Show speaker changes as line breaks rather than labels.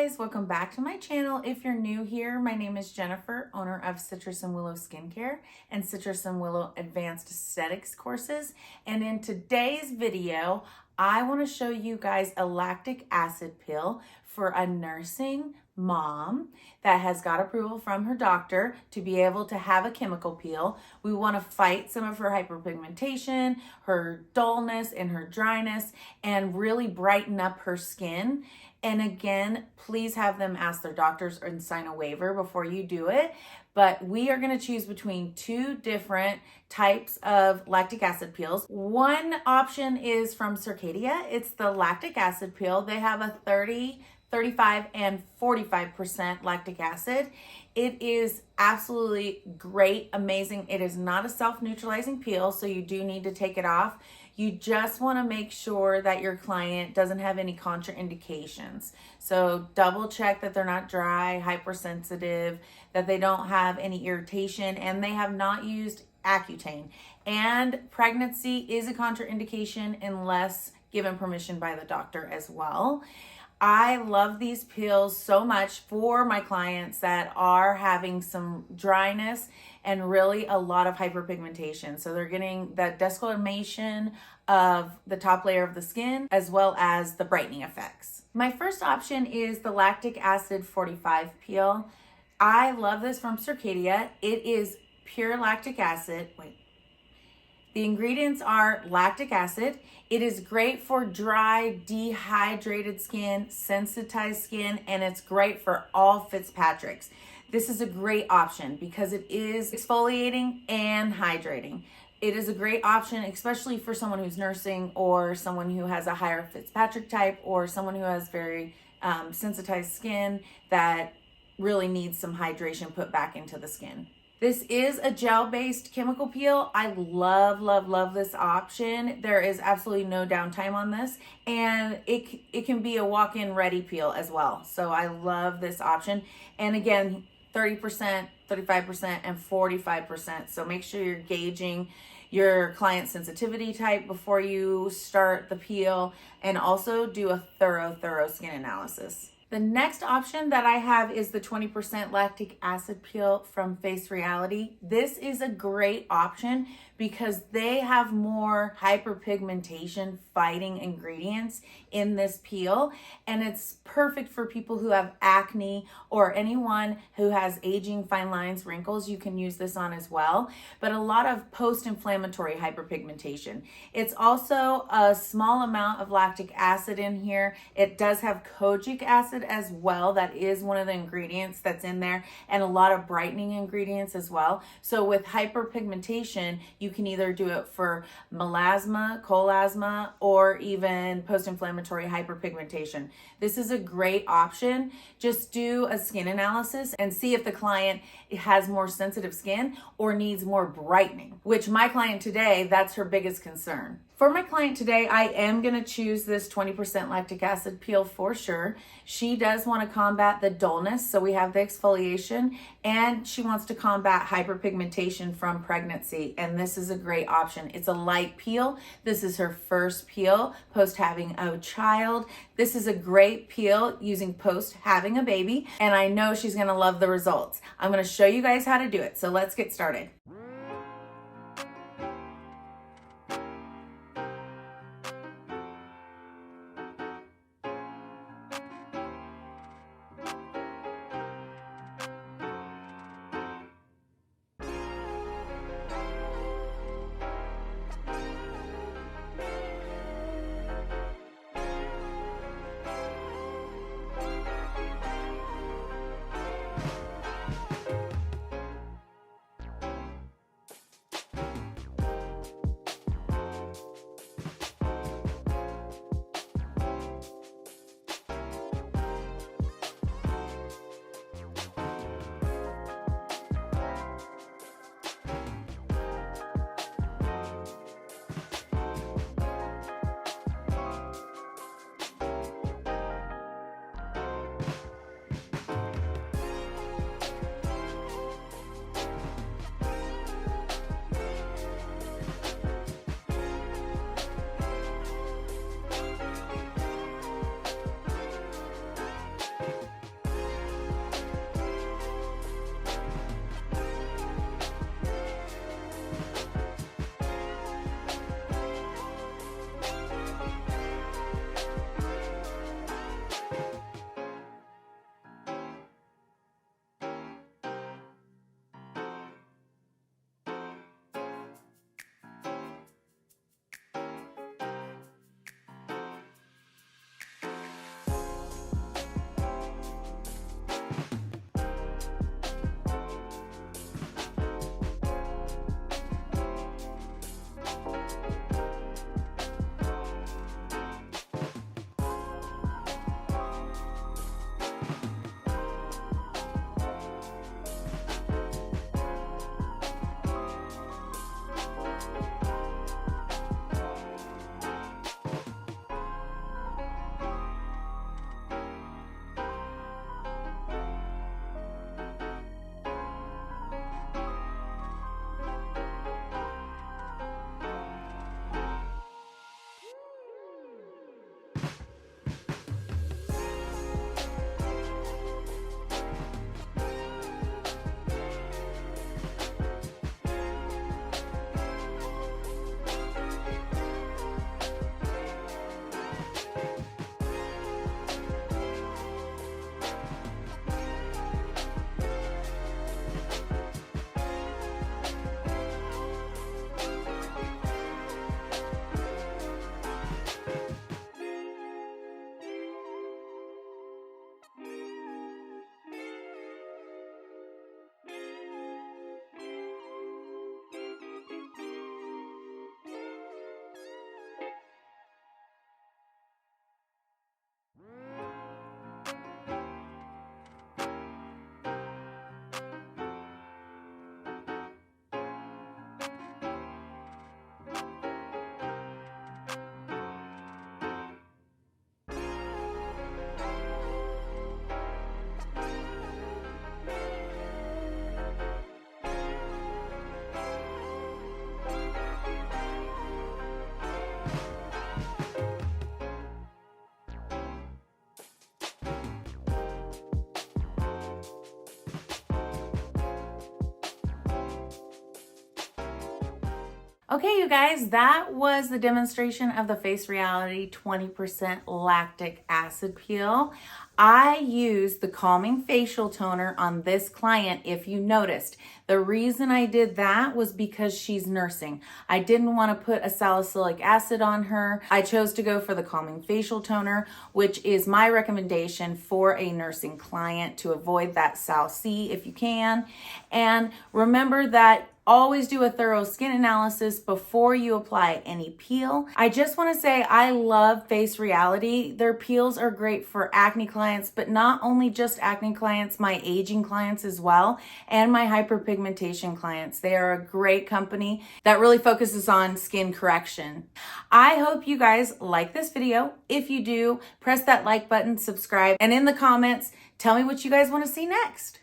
guys, welcome back to my channel. If you're new here, my name is Jennifer, owner of Citrus and Willow Skincare and Citrus and Willow Advanced Aesthetics courses. And in today's video, I want to show you guys a lactic acid pill for a nursing mom that has got approval from her doctor to be able to have a chemical peel. We want to fight some of her hyperpigmentation, her dullness, and her dryness, and really brighten up her skin. And again, please have them ask their doctors and sign a waiver before you do it. But we are going to choose between two different types of lactic acid peels. One option is from Circadia. It's the lactic acid peel. They have a 30, 35, and 45% lactic acid. It is absolutely great, amazing. It is not a self-neutralizing peel, so you do need to take it off. You just want to make sure that your client doesn't have any contraindications. So double check that they're not dry, hypersensitive, that they don't have any irritation, and they have not used Accutane. And pregnancy is a contraindication unless given permission by the doctor as well. I love these peels so much for my clients that are having some dryness and really a lot of hyperpigmentation. So they're getting the desquamation of the top layer of the skin as well as the brightening effects. My first option is the Lactic Acid 45 peel. I love this from Circadia. It is pure lactic acid. The ingredients are lactic acid. It is great for dry, dehydrated skin, sensitized skin, and it's great for all Fitzpatricks. This is a great option because it is exfoliating and hydrating. It is a great option, especially for someone who's nursing or someone who has a higher Fitzpatrick type or someone who has very sensitized skin that really needs some hydration put back into the skin. This is a gel-based chemical peel. I love, love, love this option. There is absolutely no downtime on this, and it can be a walk-in ready peel as well. So I love this option. And again, 30%, 35%, and 45%. So make sure you're gauging your client sensitivity type before you start the peel, and also do a thorough skin analysis. The next option that I have is the 20% lactic acid peel from Face Reality. This is a great option because they have more hyperpigmentation fighting ingredients in this peel, and it's perfect for people who have acne or anyone who has aging, fine lines, wrinkles. You can use this on as well, but a lot of post-inflammatory hyperpigmentation. It's also a small amount of lactic acid in here. It does have kojic acid as well. That is one of the ingredients that's in there, and a lot of brightening ingredients as well. So with hyperpigmentation, you can either do it for melasma, colasma, or even post-inflammatory hyperpigmentation. This is a great option. Just do a skin analysis and see if the client has more sensitive skin or needs more brightening, which my client today, that's her biggest concern. For my client today, I am going to choose this 20% lactic acid peel for sure. She does want to combat the dullness, so we have the exfoliation, and she wants to combat hyperpigmentation from pregnancy, and this is a great option. It's a light peel. This is her first peel post having a child. This is a great peel using post having a baby, and I know she's going to love the results. I'm going to show you guys how to do it, so let's get started. Okay, you guys, that was the demonstration of the Face Reality 20% Lactic Acid Peel. I used the Calming Facial Toner on this client, if you noticed. The reason I did that was because she's nursing. I didn't want to put a salicylic acid on her. I chose to go for the Calming Facial Toner, which is my recommendation for a nursing client to avoid that Sal C if you can. And remember that always do a thorough skin analysis before you apply any peel. I just want to say I love Face Reality. Their peels are great for acne clients, but not only just acne clients, my aging clients as well, and my hyperpigmentation clients. They are a great company that really focuses on skin correction. I hope you guys like this video. If you do, press that like button, subscribe, and in the comments, tell me what you guys want to see next.